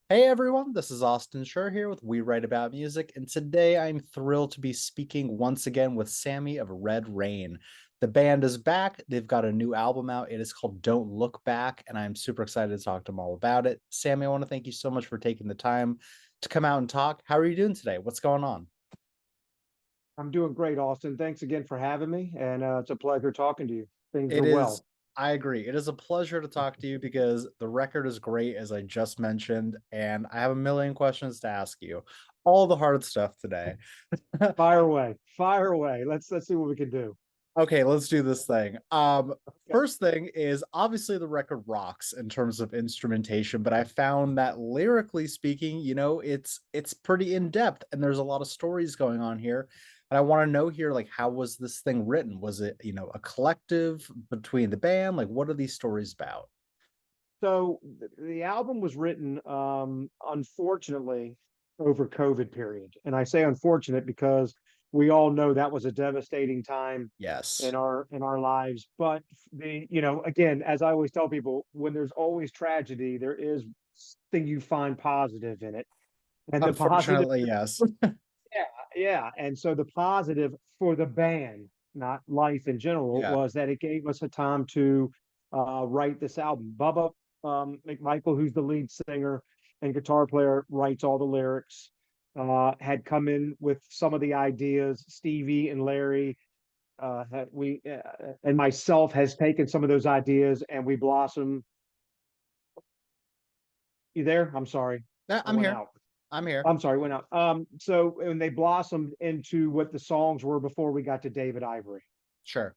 Hey everyone, this is Austin Schur here with We Write About Music, and today I'm thrilled to be speaking once again with Sammy of Red Rain. The band is back. They've got a new album out. It is called Don't Look Back, and I'm super excited to talk to them all about it. Sammy, I want to thank you so much for taking the time to come out and talk. How are you doing today? What's going on? I'm doing great, Austin. Thanks again for having me, and it's a pleasure talking to you. Things It are is, well. I agree. It is a pleasure to talk to you because the record is great, as I just mentioned, and I have a million questions to ask you. All the hard stuff today. Fire away, fire away. Let's see what we can do. Okay, let's do this thing. Okay. First thing is obviously the record rocks in terms of instrumentation, but I found that lyrically speaking, it's pretty in depth and there's a lot of stories going on here. And I want to know here, like, how was this thing written? Was it, a collective between the band? Like, what are these stories about? So the album was written, unfortunately, over COVID period, and I say unfortunate because we all know that was a devastating time Yes. in our lives. But again, as I always tell people, when there's always tragedy, there is thing you find positive in it, and the positive. Unfortunately, yes. Yeah, yeah. And so the positive for the band, not life in general, Yeah. was that it gave us a time to write this album. Bubba McMichael, who's the lead singer and guitar player, writes all the lyrics. Had come in with some of the ideas. Stevie and Larry, we and myself has taken some of those ideas, and we blossomed. You there? I'm sorry, Yeah, I I'm went here. out. I'm here. I'm sorry, went out. So and they blossomed into what the songs were before we got to David Ivory. Sure.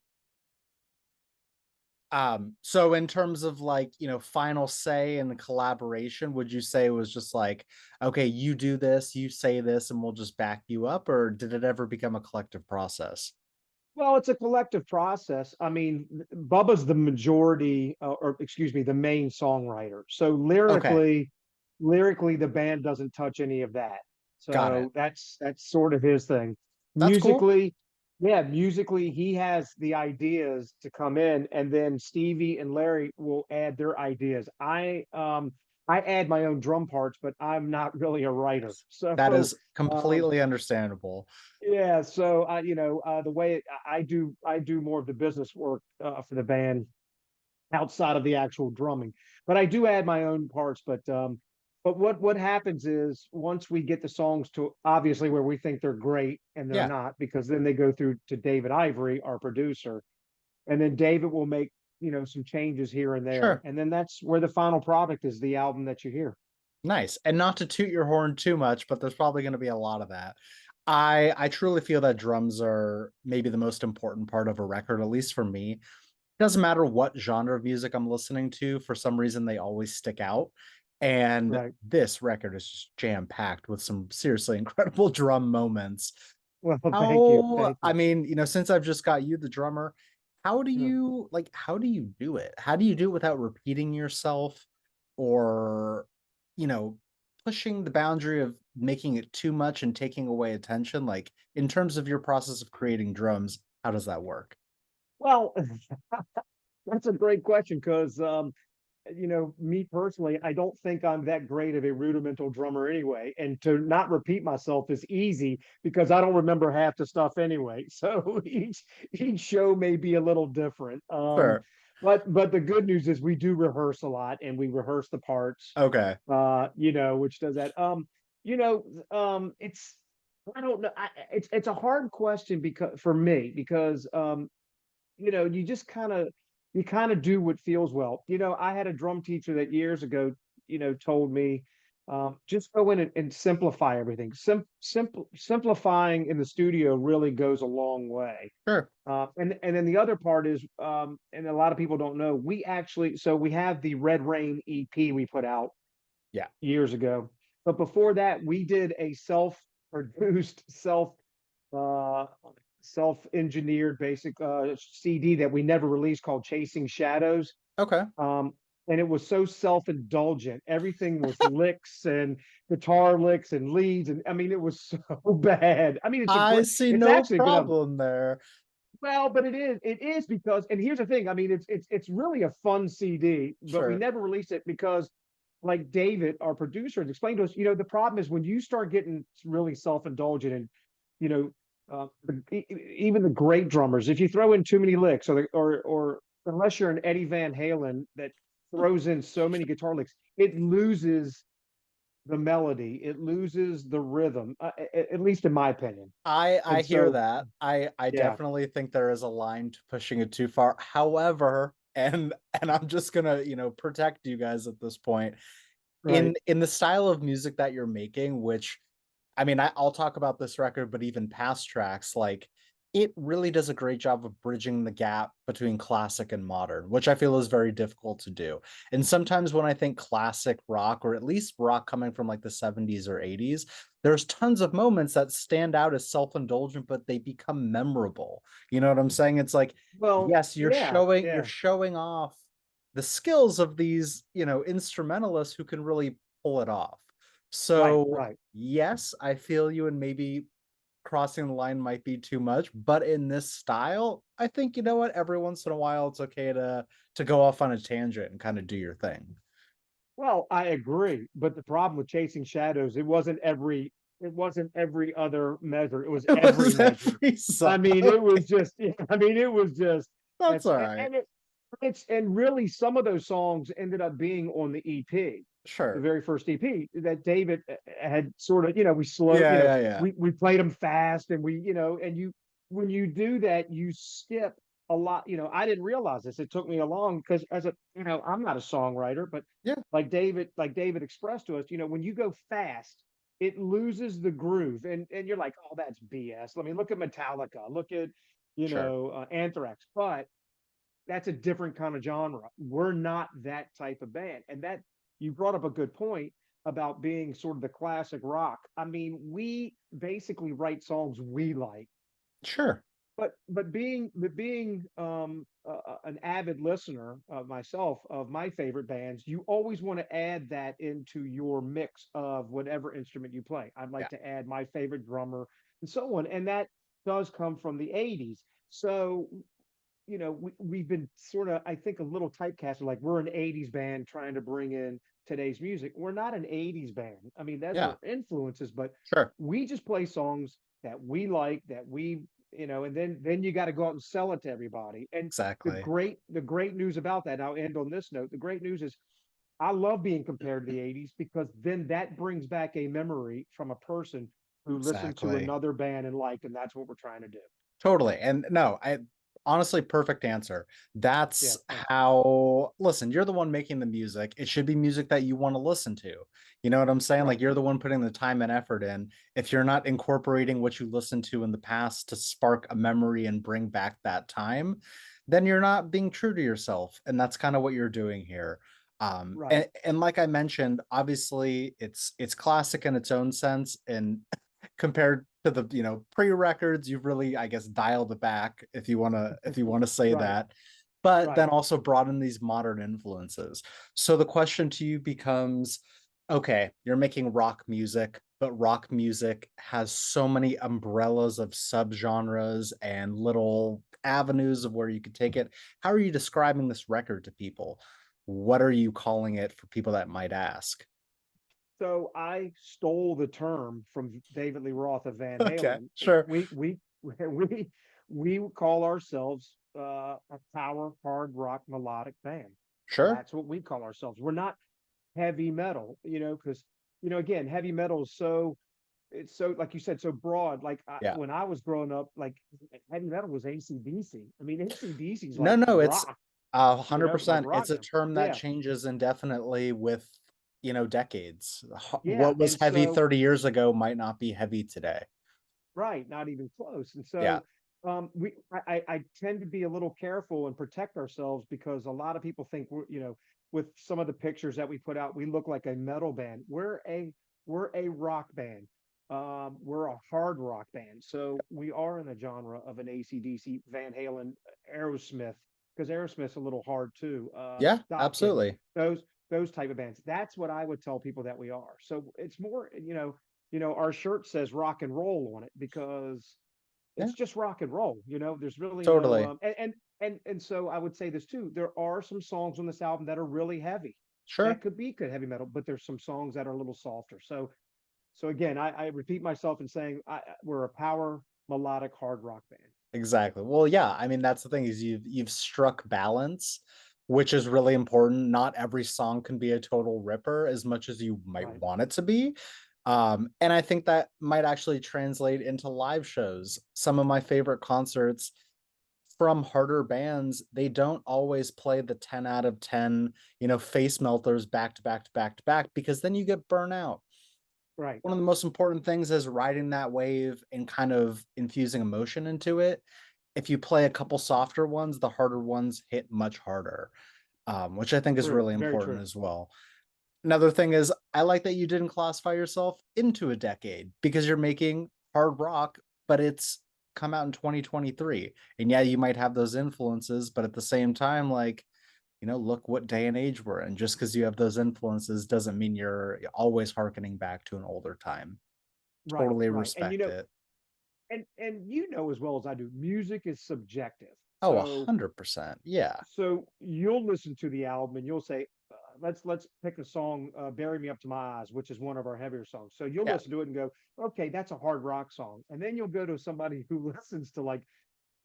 So in terms of like, final say and the collaboration, would you say it was just like, okay, you do this, you say this, and we'll just back you up, or did it ever become a collective process? Well, it's a collective process. I mean, Bubba's the majority, or excuse me, the main songwriter. So Okay, lyrically, the band doesn't touch any of that. got it. So that's sort of his thing. That's cool. Musically, yeah, musically, he has the ideas to come in, and then Stevie and Larry will add their ideas. I add my own drum parts, but I'm not really a writer. That So is um, completely understandable. yeah, so the way I do more of the business work for the band outside of the actual drumming, but I do add my own parts. But what happens is once we get the songs to obviously where we think they're great and they're Yeah, not, because then they go through to David Ivory, our producer, and then David will make some changes here and there, sure. and then that's where the final product is the album that you hear. Nice. And not to toot your horn too much, but there's probably going to be a lot of that. I truly feel that drums are maybe the most important part of a record, at least for me. Doesn't matter what genre of music I'm listening to, for some reason they always stick out. And Right. this record is just jam packed with some seriously incredible drum moments. Well, thank you, How, thank I you. mean, since I've just got you, the drummer, Yeah. how do you do it? How do you do it without repeating yourself or, you know, pushing the boundary of making it too much and taking away attention? Like, in terms of your process of creating drums, how does that work? Well, that's a great question because, me personally, I don't think I'm that great of a rudimental drummer anyway. And to not repeat myself is easy because I don't remember half the stuff anyway. So each show may be a little different. Sure. But the good news is we do rehearse a lot and we rehearse the parts, Okay. which does that. It's I don't know. It's a hard question because for me because you just kind of do what feels well. I had a drum teacher that years ago, told me, just go in and simplify everything. Simplifying in the studio really goes a long way. Sure. And then the other part is, and a lot of people don't know, we have the Red Rain EP we put out Yeah. years ago, but before that, we did a self-produced, uh, self-engineered basic CD that we never released called Chasing Shadows. Okay. Um, and it was so self-indulgent. Everything was licks and guitar licks and leads, and I mean, it was so bad. I mean, I see it's no actually a good album. problem there. Well, but it is because, and here's the thing. I mean, it's really a fun CD, but we Sure. never released it because like David, our producer, has explained to us, the problem is when you start getting really self-indulgent and, you know, even the great drummers, if you throw in too many licks, or unless you're an Eddie Van Halen that throws in so many guitar licks, it loses the melody, it loses the rhythm, at least in my opinion. I And hear so, that. I yeah, definitely think there is a line to pushing it too far. However, and I'm just gonna, protect you guys at this point. right. In the style of music that you're making, which I mean, I'll talk about this record, but even past tracks, like it really does a great job of bridging the gap between classic and modern, which I feel is very difficult to do. And sometimes when I think classic rock, or at least rock coming from like the 70s or 80s, there's tons of moments that stand out as self-indulgent, but they become memorable. You know what I'm saying? It's like, Well, yes, yeah, you're yeah, showing off the skills of these, instrumentalists who can really pull it off. right, So right. yes, I feel you, and maybe crossing the line might be too much, but in this style, I think you know what, every once in a while it's okay to go off on a tangent and kind of do your thing. Well, I agree, but the problem with Chasing Shadows, it wasn't every other measure. It was It every was measure. every I song. mean, it was Okay, just, I mean, it was just, that's it's, all right. and and really some of those songs ended up being on the EP, the Sure. very first EP that David had sort of, we slow, Yeah, yeah, yeah. we played them fast and and when you do that, you skip a lot. I didn't realize this. It took me along because as a, I'm not a songwriter, but Yeah, like David expressed to us, when you go fast, it loses the groove, and you're like, oh, that's BS. I mean, look at Metallica, look at sure. Anthrax, but that's a different kind of genre. We're not that type of band, and that you brought up a good point about being sort of the classic rock. I mean, we basically write songs we like, Sure. but being an avid listener of myself of my favorite bands, you always want to add that into your mix of whatever instrument you play. I'd like Yeah. to add my favorite drummer and so on, and that does come from the 80s. So we've been sort of, I think, a little typecasted, like we're an 80s band trying to bring in today's music. We're not an 80s band. I mean, those Yeah. are influences, but Sure. we just play songs that we like, that we, and then you got to go out and sell it to everybody. And Exactly. the great news about that, and I'll end on this note, the great news is I love being compared to the 80s because then that brings back a memory from a person who listened to Exactly. another band and liked, and that's what we're trying to do. Totally. And no, I honestly, perfect answer. Yeah, That's thanks. how, listen, you're the one making the music. It should be music that you want to listen to. You know what I'm saying? Like Right. you're the one putting the time and effort in. If you're not incorporating what you listened to in the past to spark a memory and bring back that time, then you're not being true to yourself. And that's kind of what you're doing here. Right. And like I mentioned, obviously it's classic in its own sense. And compared to the pre-records, you've really, I guess, dialed it back, if you want to say Right. that, but then Right. also brought in these modern influences. So the question to you becomes, okay, you're making rock music, but rock music has so many umbrellas of subgenres and little avenues of where you could take it. How are you describing this record to people? What are you calling it for people that might ask? So I stole the term from David Lee Roth of Van Okay, Halen. sure. We call ourselves a power hard rock melodic band. Sure. That's what we call ourselves. We're not heavy metal, because again, heavy metal is so, it's so, like you said, so broad. Like Yeah. when I was growing up, like heavy metal was AC/DC. I mean, AC/DC is No, like no, it's rock, like 100%. It's rock a now. term that Yeah, changes indefinitely with, decades. yeah. What was And heavy so 30 years ago might not be heavy today. right, not even close. And Yeah. so I tend to be a little careful and protect ourselves because a lot of people think with some of the pictures that we put out, we look like a metal band. We're a rock band. We're a hard rock band. So we are in the genre of an AC/DC, Van Halen, Aerosmith, because Aerosmith's a little hard too. Yeah, Dokken, absolutely. those those type of bands. That's what I would tell people that we are. So it's more, our shirt says rock and roll on it because Yeah, it's just rock and roll. There's really no totally. and so I would say this too. There are some songs on this album that are really heavy. Sure. that could be good heavy metal, but there's some songs that are a little softer. So again, I repeat myself in saying we're a power melodic hard rock band. Exactly. Well, yeah, I mean, that's the thing is you've struck balance, which is really important. Not every song can be a total ripper as much as you might Right. want it to be. And I think that might actually translate into live shows. Some of my favorite concerts from harder bands, they don't always play the 10 out of 10, face melters back to back to back to back because then you get burnt out. Right. One of the most important things is riding that wave and kind of infusing emotion into it. If you play a couple softer ones, the harder ones hit much harder, which I think is True. really Very important true. as well. Another thing is, I like that you didn't classify yourself into a decade because you're making hard rock, but it's come out in 2023. And yeah, you might have those influences, but at the same time, like, look what day and age we're in. Just because you have those influences doesn't mean you're always harkening back to an older time. Right. Totally Right. And respect it. you know as well as I do, music is subjective. Oh, So 100%. Yeah. you'll listen to the album and you'll say, let's pick a song, "Bury Me Up to My Eyes," which is one of our heavier songs. So you'll Yeah. listen to it and go, okay, that's a hard rock song. And then you'll go to somebody who listens to like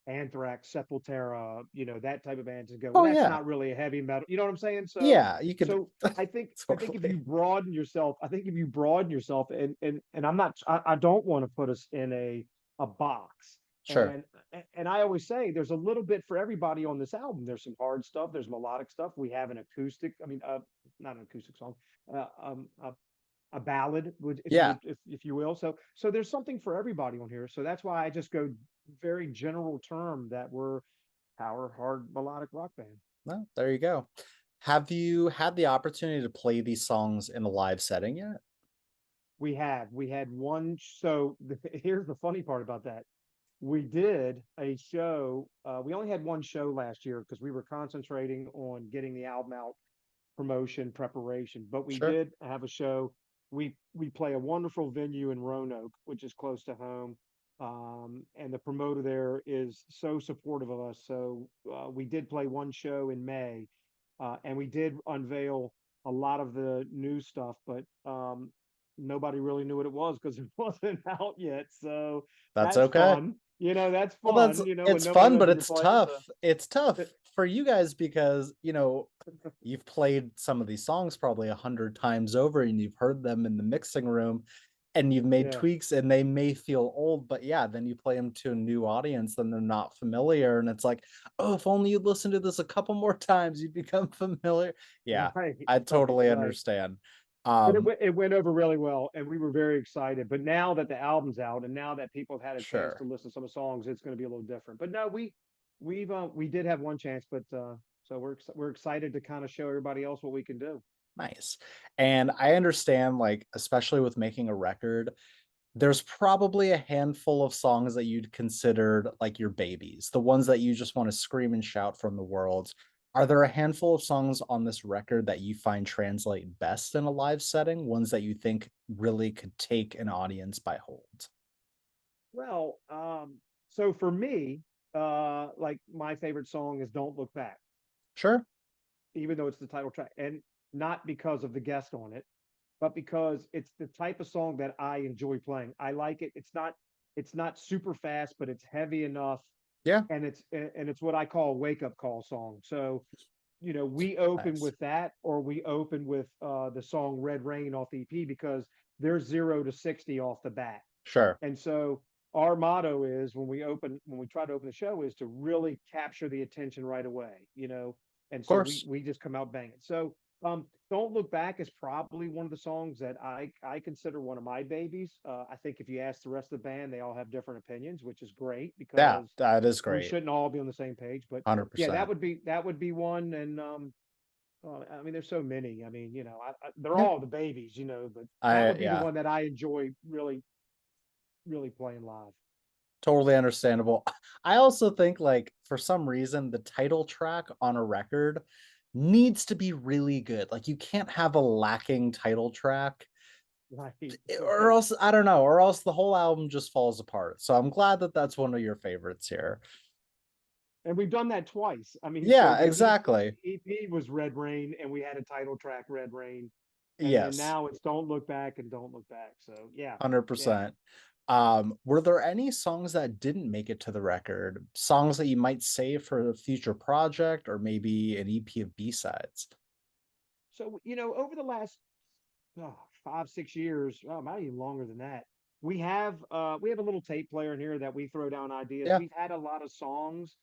Anthrax, Sepultura, that type of bands and go, well, Oh, that's yeah. not really a heavy metal. You know what I'm saying? So, Yeah. You could so I think if totally. you broaden yourself, and I don't want to put us in a box. Sure. And I always say there's a little bit for everybody on this album. There's some hard stuff. There's melodic stuff. We have an acoustic. I mean, not an acoustic song. Uh, um, uh, a ballad, Yeah. if you will. So there's something for everybody on here. So that's why I just go very general term that we're power hard melodic rock band. Well, there you go. Have you had the opportunity to play these songs in a live setting yet? We had one. Here's the funny part about that. We did a show. We only had one show last year because we were concentrating on getting the album out, promotion, preparation. But we Sure. did have a show. We play a wonderful venue in Roanoke, which is close to home. And the promoter there is so supportive of us. So we did play one show in May, and we did unveil a lot of the new stuff, but nobody really knew what it was because it wasn't out yet. So That's that's okay. fun. That's Well, that's fun. When it's nobody fun, knows but what you're it's playing. So tough. It's it, tough for you guys because, you've played some of these songs probably 100 times over and you've heard them in the mixing room and you've made yeah. tweaks and they may feel old, but yeah, then you play them to a new audience, then they're not familiar. And it's like, oh, if only you'd listen to this a couple more times, you'd become familiar. Yeah, Right, I right, totally right. understand. But Um, it went over really well, and we were very excited. But now that the album's out, and now that people have had a chance to sure. listen to some of the songs, it's going to be a little different. But no, we did have one chance, but so we're excited to kind of show everybody else what we can do. Nice. And I understand, like, especially with making a record, there's probably a handful of songs that you'd considered like your babies, the ones that you just want to scream and shout from the world. Are there a handful of songs on this record that you find translate best in a live setting, ones that you think really could take an audience by hold? Well, so for me, like my favorite song is "Don't Look Back," Sure. even though it's the title track, and not because of the guest on it, but because it's the type of song that I enjoy playing. I like it. It's not super fast, but it's heavy enough, Yeah. and it's what I call a wake up call song. So we open Nice. with that, or we open with the song "Red Rain" off the EP because they're 0 to 60 off the bat. Sure. And so our motto is when we try to open the show is to really capture the attention right away. And Of so we course. we just come out banging. So Don't Look Back is probably one of the songs that I consider one of my babies. I think if you ask the rest of the band, they all have different opinions, which is great Yeah, because that is we great. shouldn't all be on the same page. But yeah, that 100%. would be one. And I mean, there's so many. I mean, they're Yeah. all the babies, but that I would be the yeah. one that I enjoy really, really playing live. Totally understandable. I also think, like, for some reason, the title track on a record needs to be really good. Like, you can't have a lacking title track, Right, or right. else, I don't know, or else the whole album just falls apart. So I'm glad that that's one of your favorites here. And we've done that twice. I mean, so Yeah, the exactly. EP was Red Rain, and we had a title track, Red Rain, and then Yes, now it's Don't Look Back and Don't Look Back. So yeah, yeah. 100%. Were there any songs that didn't make it to the record? Songs that you might save for a future project or maybe an EP of B-sides? So over the last 5, 6 years, not even longer than that, we have a little tape player in here that we throw down ideas. Yeah, We've had a lot of songs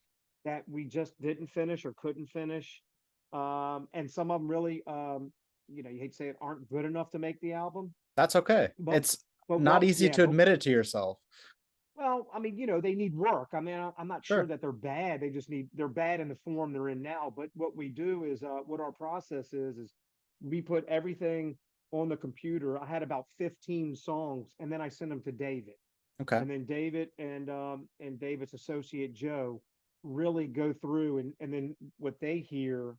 that we just didn't finish or couldn't finish, and some of them really, you hate to say it, aren't good enough to make the album. that's okay. But It's but not well, easy yeah, to but admit it to yourself. well, I mean, they need work. I mean, I'm not sure Sure. that they're bad. They're bad in the form they're in now. But what we do is, what our process is we put everything on the computer. I had about 15 songs, and then I send them to David, Okay. and then David and David's associate Joe really go through, and then what they hear,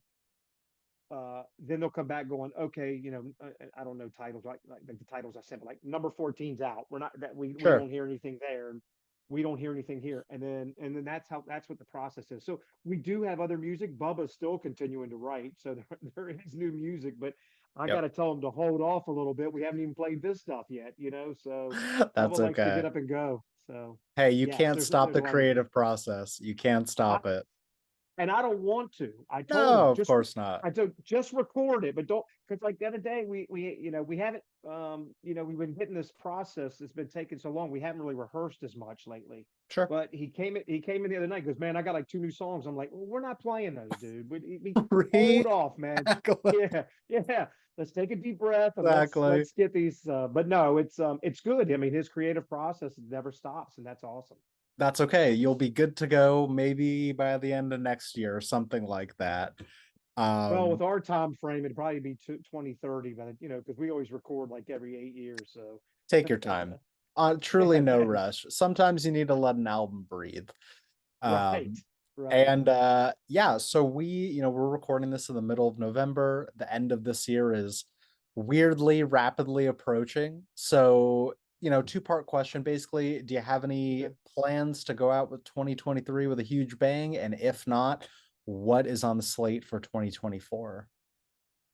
then they'll come back going, okay, I don't know titles like the titles I said, but like number 14's out. We're not that we Sure. don't hear anything there. And we don't hear anything here. And then that's what the process is. So we do have other music. Bubba's still continuing to write. So there is new music, but I Yep. gotta tell him to hold off a little bit. We haven't even played this stuff yet. So That's Bubba likes to okay. get up and go. So Hey, you yes, can't stop there's a the lot of music. creative process. You can't I, stop it. and I don't want to. I told No, him of course not. I told just record it, but don't because like the other day we haven't we've been getting this process. It's been taking so long. We haven't really rehearsed as much lately. Sure. But he came in the other night. Goes, man, I got like 2 new songs. I'm like, well, we're not playing those, dude. We hold off, man. Exactly. Yeah, yeah. Let's take a deep breath and let's Exactly. let's get these. But no, it's good. I mean, his creative process never stops, and that's awesome. That's okay. You'll be good to go maybe by the end of next year or something like that. Well, with Um, our time frame, it'd probably be 2030, but because we always record like every 8 years. So, take your time. Truly no rush. Sometimes you need to let an album breathe. right, Um, right. and yeah, so we're recording this in the middle of November. The end of this year is weirdly rapidly approaching. So, two-part question basically. Do you have any Okay. plans to go out with 2023 with a huge bang? And if not, what is on the slate for 2024?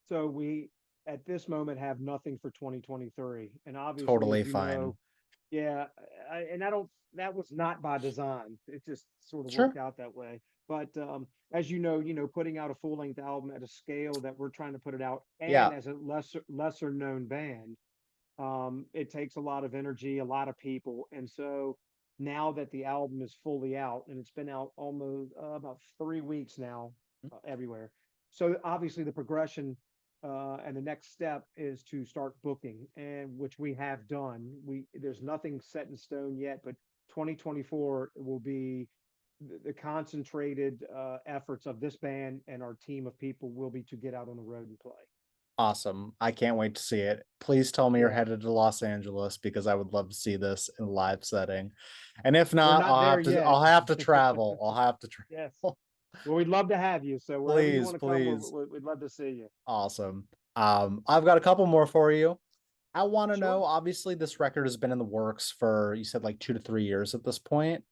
So we at this moment have nothing for 2023, and obviously, Totally as you fine. know, yeah, and I don't. That was not by design. It just sort of worked Sure. out that way. But as putting out a full length album at a scale that we're trying to put it out, Yeah. and as a lesser known band, it takes a lot of energy, a lot of people. And so now that the album is fully out and it's been out almost about 3 weeks now, everywhere. So obviously the progression and the next step is to start booking, and which we have done. There's nothing set in stone yet, but 2024 will be the concentrated efforts of this band and our team of people will be to get out on the road and play. Awesome. I can't wait to see it. Please tell me you're Yeah, headed to Los Angeles because I would love to see this in a live setting. And if we're not, not there yet. I'll have to travel. I'll have to Yes. travel. Well, we'd love to have you. So wherever you Please, want to come, please. we'd love to see you. Awesome. I've got a couple more for you. I want to know, Sure. obviously, this record has been in the works for, you said like 2 to 3 years at this point.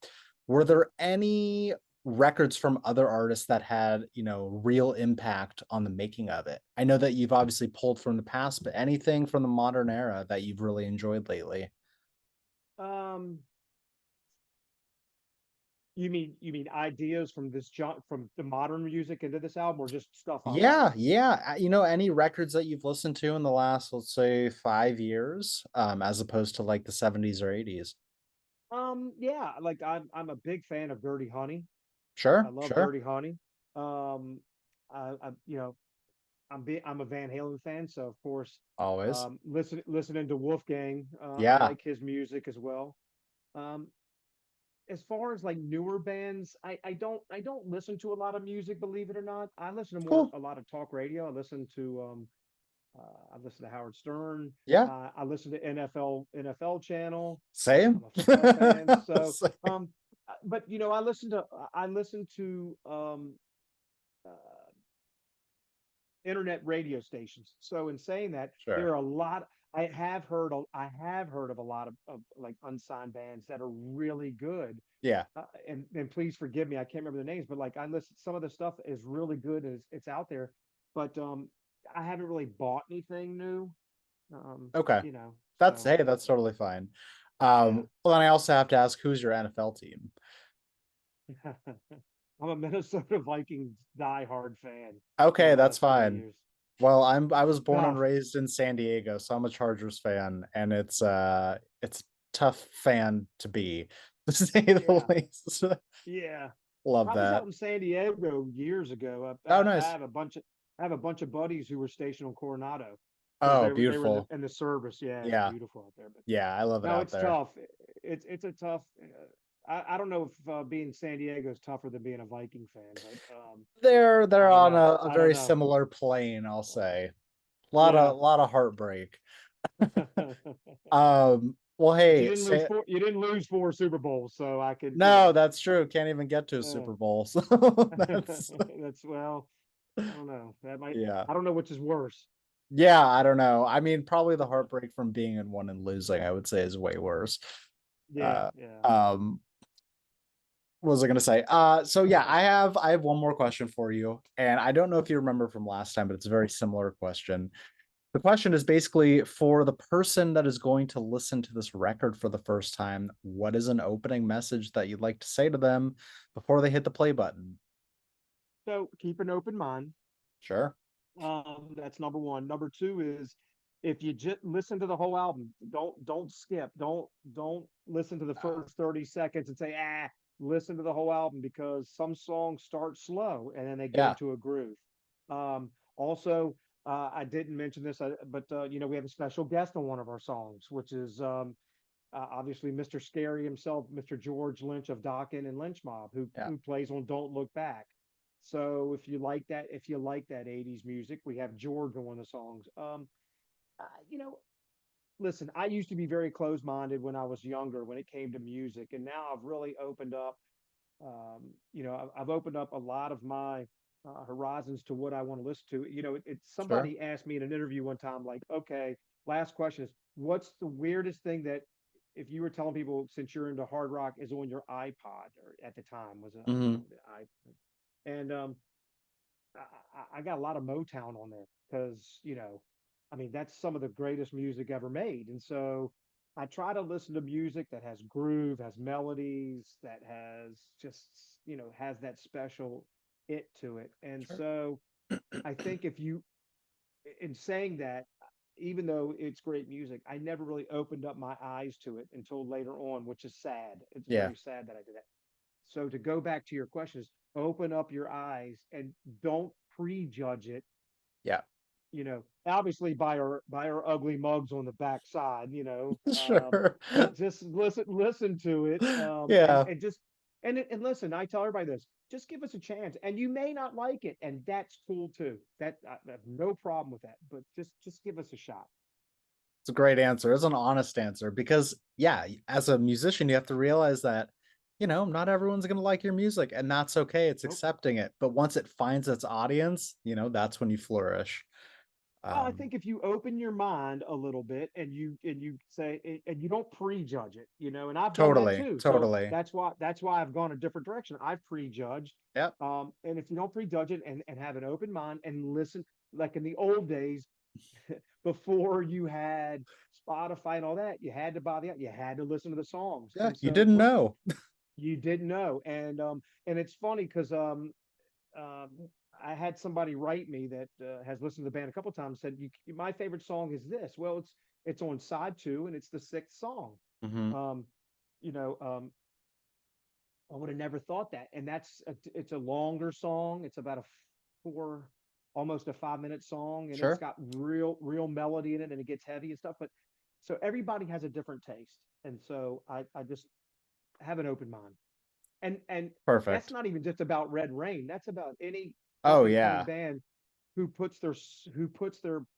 Were Mhm. there any records from other artists that had, real impact on the making of it? I know that you've obviously pulled from the past, but anything from the modern era that you've really enjoyed lately? Um, you mean ideas from from the modern music into this album, or just stuff I like? Yeah, yeah. Any records that you've listened to in the last, let's say, 5 years, as opposed to like the 70s or 80s? Yeah, like I'm a big fan of Dirty Honey. I Sure, love sure. Dirty Honey. Um, I I'm a Van Halen fan, so of course, Always. listening to Wolfgang, I Yeah, like his music as well. Um, as far as like newer bands, I don't listen to a lot of music, believe it or not. I listen to cool. a lot of talk radio. I listen to Howard Stern. Yeah, I listen to NFL channel. same. I'm a football fan. So Same. but I listen to uh, internet radio stations. So in saying that, there Sure. are a lot. I have heard of a lot of like unsigned bands that are really good. Yeah. And please forgive me, I can't remember the names, but like I listen, some of the stuff is really good, and it's out there. But I haven't really bought anything new. Okay. You know, That's so hey, that's totally fine. yeah. Well, then I also have to ask, who's your NFL team? I'm a Minnesota Vikings diehard fan for the Okay, that's last 20 fine. years. Well, I was born and Tough. raised in San Diego, so I'm a Chargers fan, and it's tough fan to be, to say the Yeah. least. Yeah. Love I was that. out in San Diego years ago. Oh, I nice. have a bunch of buddies who were stationed on Coronado because Oh, they were in beautiful. the service. Yeah, it's Yeah. beautiful out there. But Yeah, I love it no, out it's there. tough. It's a tough. I don't know if being San Diego is tougher than being a Viking fan, but They're I don't on know. a I don't very know. similar plane, I'll say. Yeah. Lot of heartbreak. But Well, hey, say you didn't lose four Super Bowls, so I could, you no, know. that's true. Can't even get to a Uh, Super Bowl. So that's that's well, I don't know. That might yeah. I don't know which is worse. Yeah, I don't know. I mean, probably the heartbreak from being in one and losing, I would say, is way worse. Yeah, Uh, yeah. what was I gonna say? So yeah, I have one more question for you, and I don't know if you remember from last time, but it's a very similar question. The question is basically for the person that is going to listen to this record for the first time, what is an opening message that you'd like to say to them before they hit the play button? So keep an open mind. Sure. That's number one. Number two is if you just listen to the whole album, don't skip. Don't listen to the first 30 seconds and say, listen to the whole album because some songs start slow and then they get Yeah, into a groove. Also, I didn't mention this, but you know, we have a special guest on one of our songs, which is obviously Mr. Scary himself, Mr. George Lynch of Dokken and Lynch Mob, yeah, who plays on "Don't Look Back." So if you like that '80s music, we have George on one of the songs. You know, listen, I used to be very closed-minded when I was younger when it came to music, and now I've really opened up. You know, I've opened up a lot of my horizons to what I want to listen to. You know, sure. somebody asked me in an interview one time, like, okay, last question is, what's the weirdest thing that if you were telling people since you're into hard rock is on your iPod or at the time was you know Hmm. the iPod, and I got a lot of Motown on there because you know, I mean that's some of the greatest music ever made, and so I try to listen to music that has groove, has melodies, that has just you know has that special it to it, and Sure. so I think if you in saying that, even though it's great music, I never really opened up my eyes to it until later on, which is sad. It's Yeah, very sad that I did that. So to go back to your questions, open up your eyes and don't prejudge it. yeah. You know, obviously by our ugly mugs on the backside. You know, Sure. but just listen to it, Yeah. and just and listen. I tell everybody this: just give us a chance, and you may not like it, and that's cool too. I have no problem with that. But just give us a shot. It's a great answer. It's an honest answer because, yeah, as a musician, you have to realize that, not everyone's going to like your music, and that's okay. It's Nope. accepting it. But once it finds its audience, that's when you flourish. Well, I Um, think if you open your mind a little bit and you say and you don't prejudge it, you know, and I've done that totally, too. So totally. that's why I've gone a different direction. I've prejudged. Yep. And if you don't prejudge it and have an open mind and listen, like in the old days, before you had Spotify and all that, you had to buy you had to listen to the songs. Yeah, And you so didn't what know. you didn't know. And it's funny because um, I had somebody write me that has listened to the band a couple times. Said, My favorite song is this." Well, it's on side two, and it's the sixth song. Hmm. Um, you know, I would have never thought that. And it's a longer song. It's about a four, almost a 5 minute song, and it's Sure. got real melody in it, and it gets heavy and stuff. But so everybody has a different taste, and so I just have an open mind. And that's Perfect. not even just about Red Rain. That's about any Oh, up and coming yeah. band who puts their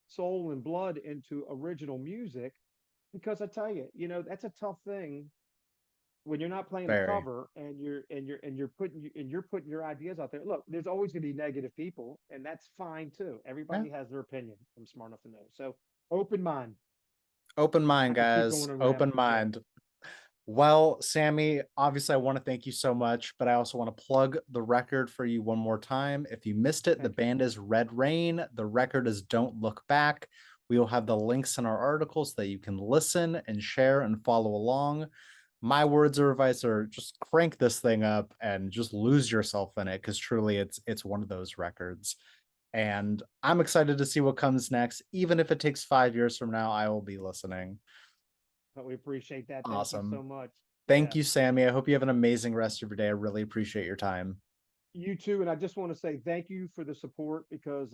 soul and blood into original music. Because I tell you, you know, that's a tough thing when you're not playing a Very. cover and you're putting your ideas out there. Look, there's always going to be negative people, and that's fine too. Yeah. Everybody has their opinion. I'm smart enough to know. So open mind. Open I mind, could keep guys. going and Open rambling. Yeah. mind. Well, Sammy, obviously, I want to thank you so much, but I also want to plug the record for you one more time. If you missed it, the Thank you. band is Red Rain. The record is Don't Look Back. We will have the links in our article so that you can listen and share and follow along. My words of advice are just crank this thing up and just lose yourself in it because truly it's one of those records. And I'm excited to see what comes next. Even if it takes 5 years from now, I will be listening. But we appreciate that. Thank you so Awesome. much. Thank Yeah. you, Sammy. I hope you have an amazing rest of your day. I really appreciate your time. You too. And I just want to say thank you for the support because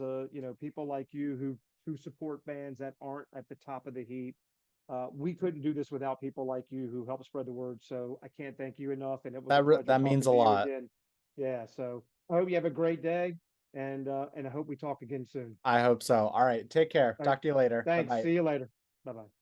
people like you who support bands that aren't at the top of the heap. We couldn't do this without people like you who help spread the word. So I can't thank you enough. And it was a pleasure That means talking a to you lot. again. Yeah. So I hope you have a great day and I hope we talk again soon. I hope so. All right. Take care. All right. Talk to you later. Thanks. Bye-bye. See you later. Bye bye.